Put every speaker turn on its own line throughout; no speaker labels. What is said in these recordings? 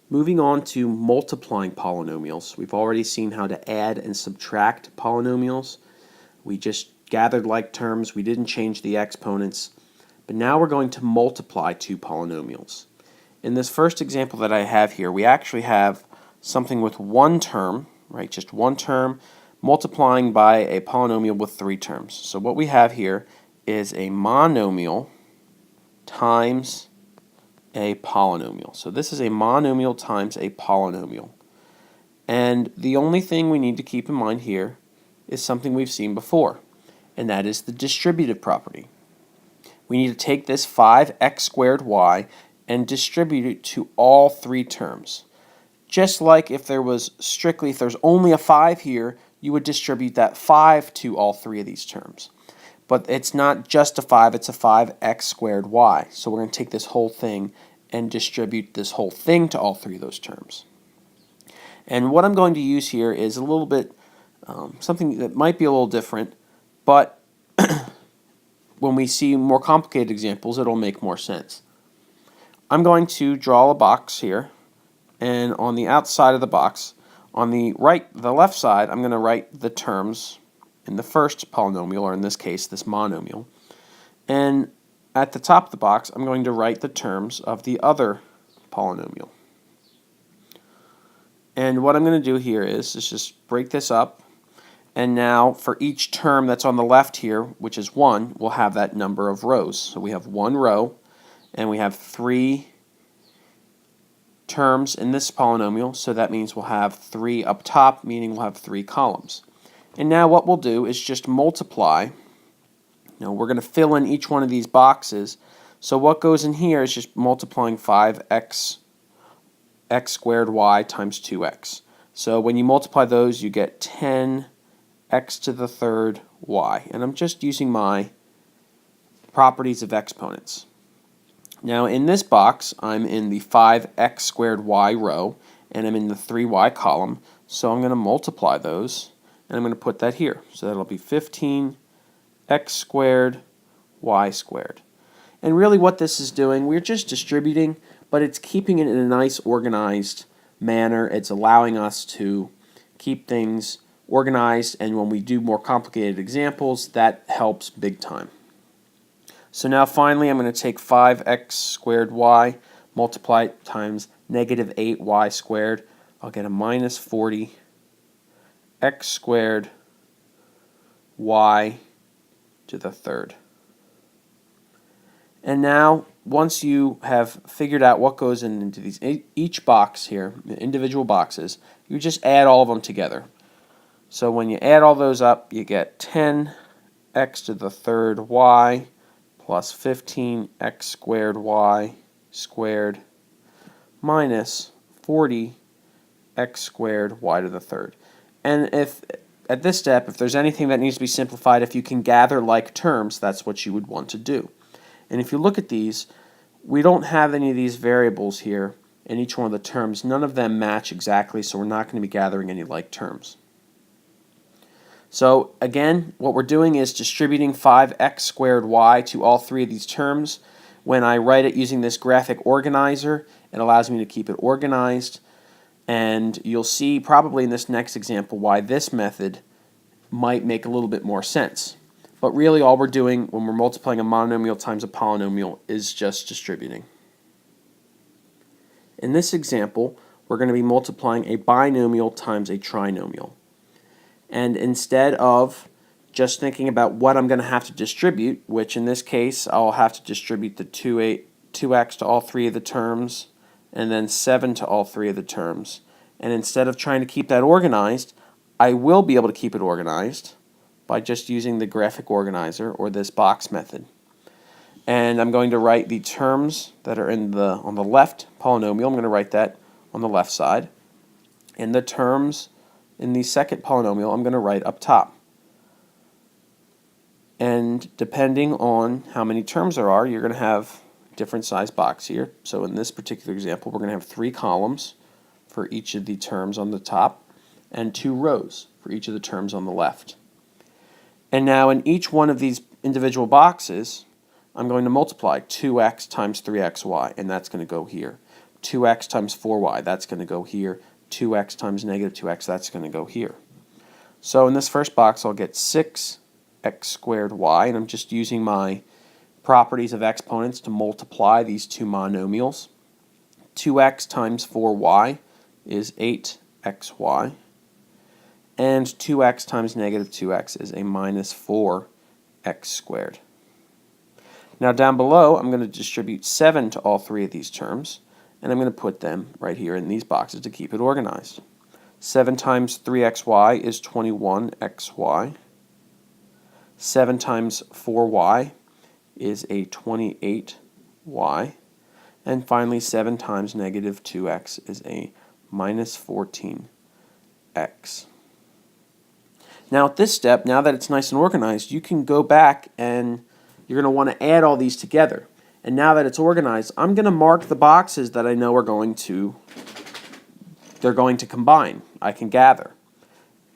Moving on to multiplying polynomials. We've already seen how to add and subtract polynomials. We just gathered like terms. We didn't change the exponents. But now we're going to multiply two polynomials. In this first example that I have here, we actually have something with one term, right? Just one term multiplying by a polynomial with three terms. So what we have here is a monomial times a polynomial. So this is a monomial times a polynomial. And the only thing we need to keep in mind here is something we've seen before, and that is the distributive property. We need to take this 5x squared y and distribute it to all three terms. Just like if there's only a 5 here, you would distribute that 5 to all three of these terms. But it's not just a 5, it's a 5x squared y. So we're going to take this whole thing and distribute this whole thing to all three of those terms. And what I'm going to use here is a little bit, something that might be a little different, but when we see more complicated examples, it'll make more sense. I'm going to draw a box here, and on the outside of the box, on the left side, I'm going to write the terms in the first polynomial, or in this case, this monomial. And at the top of the box, I'm going to write the terms of the other polynomial. And what I'm going to do here is just break this up. And now for each term that's on the left here, which is 1, we'll have that number of rows. So we have one row, and we have three terms in this polynomial, so that means we'll have 3 up top, meaning we'll have 3 columns. And now what we'll do is just multiply. We're going to fill in each one of these boxes. So what goes in here is just multiplying 5x squared y times 2x. So when you multiply those, you get 10x to the third y. And I'm just using my properties of exponents. Now in this box, I'm in the 5x squared y row, and I'm in the 3y column. So I'm going to multiply those, and I'm going to put that here. So that'll be 15x squared y squared. And really what this is doing, we're just distributing, but it's keeping it in a nice organized manner. It's allowing us to keep things organized, and when we do more complicated examples, that helps big time. So now finally I'm going to take 5x squared y, multiply it times negative 8y squared. I'll get a minus 40x squared y to the third. And now, once you have figured out what goes into each box here, the individual boxes, you just add all of them together. So when you add all those up, you get 10x to the third y plus 15x squared y squared minus 40x squared y to the third. And if at this step, if there's anything that needs to be simplified, if you can gather like terms, that's what you would want to do. And if you look at these, we don't have any of these variables here in each one of the terms. None of them match exactly, so we're not going to be gathering any like terms. So again, what we're doing is distributing 5x squared y to all three of these terms. When I write it using this graphic organizer, it allows me to keep it organized. And you'll see probably in this next example why this method might make a little bit more sense. But really all we're doing when we're multiplying a monomial times a polynomial is just distributing. In this example, we're going to be multiplying a binomial times a trinomial. And instead of just thinking about what I'm going to have to distribute, which in this case I'll have to distribute the 2x to all three of the terms, and then 7 to all three of the terms. And instead of trying to keep that organized, I will be able to keep it organized by just using the graphic organizer or this box method. And I'm going to write the terms that are on the left polynomial. I'm going to write that on the left side. And the terms in the second polynomial I'm going to write up top. And depending on how many terms there are, you're going to have different size box here. So in this particular example, we're going to have 3 columns for each of the terms on the top and 2 rows for each of the terms on the left. And now in each one of these individual boxes, I'm going to multiply 2x times 3xy, and that's going to go here. 2x times 4y, that's going to go here. 2x times negative 2x, that's going to go here. So in this first box, I'll get 6x squared y, and I'm just using my properties of exponents to multiply these two monomials. 2x times 4y is 8xy, and 2x times negative 2x is a minus 4x squared. Now down below, I'm going to distribute 7 to all three of these terms, and I'm going to put them right here in these boxes to keep it organized. 7 times 3xy is 21xy. 7 times 4y is a 28y. And finally, 7 times negative 2x is a minus 14x. Now at this step, now that it's nice and organized, you can go back and you're going to want to add all these together. And now that it's organized, I'm going to mark the boxes that I know are they're going to combine. I can gather.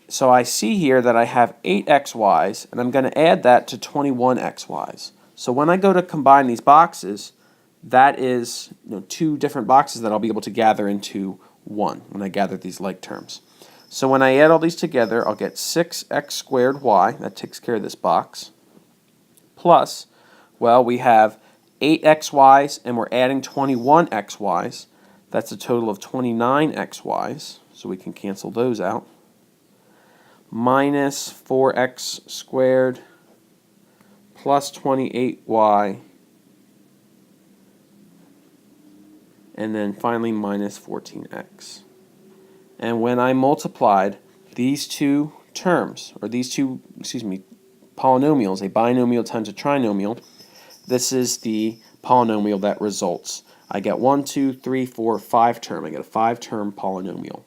So I see here that I have 8xy's, and I'm going to add that to 21xy's. So when I go to combine these boxes, that is two different boxes that I'll be able to gather into one when I gather these like terms. So when I add all these together, I'll get 6x squared y, that takes care of this box, plus, well, we have 8xy's and we're adding 21xy's. That's a total of 29xy's, so we can cancel those out. Minus 4x squared plus 28y, and then finally minus 14x. And when I multiplied these two terms, or these two, polynomials, a binomial times a trinomial, this is the polynomial that results. I get 1, 2, 3, 4, 5 term. I get a 5-term polynomial.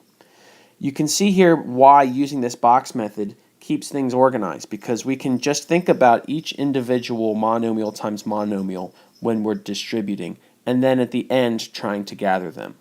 You can see here why using this box method keeps things organized, because we can just think about each individual monomial times monomial when we're distributing, and then at the end trying to gather them.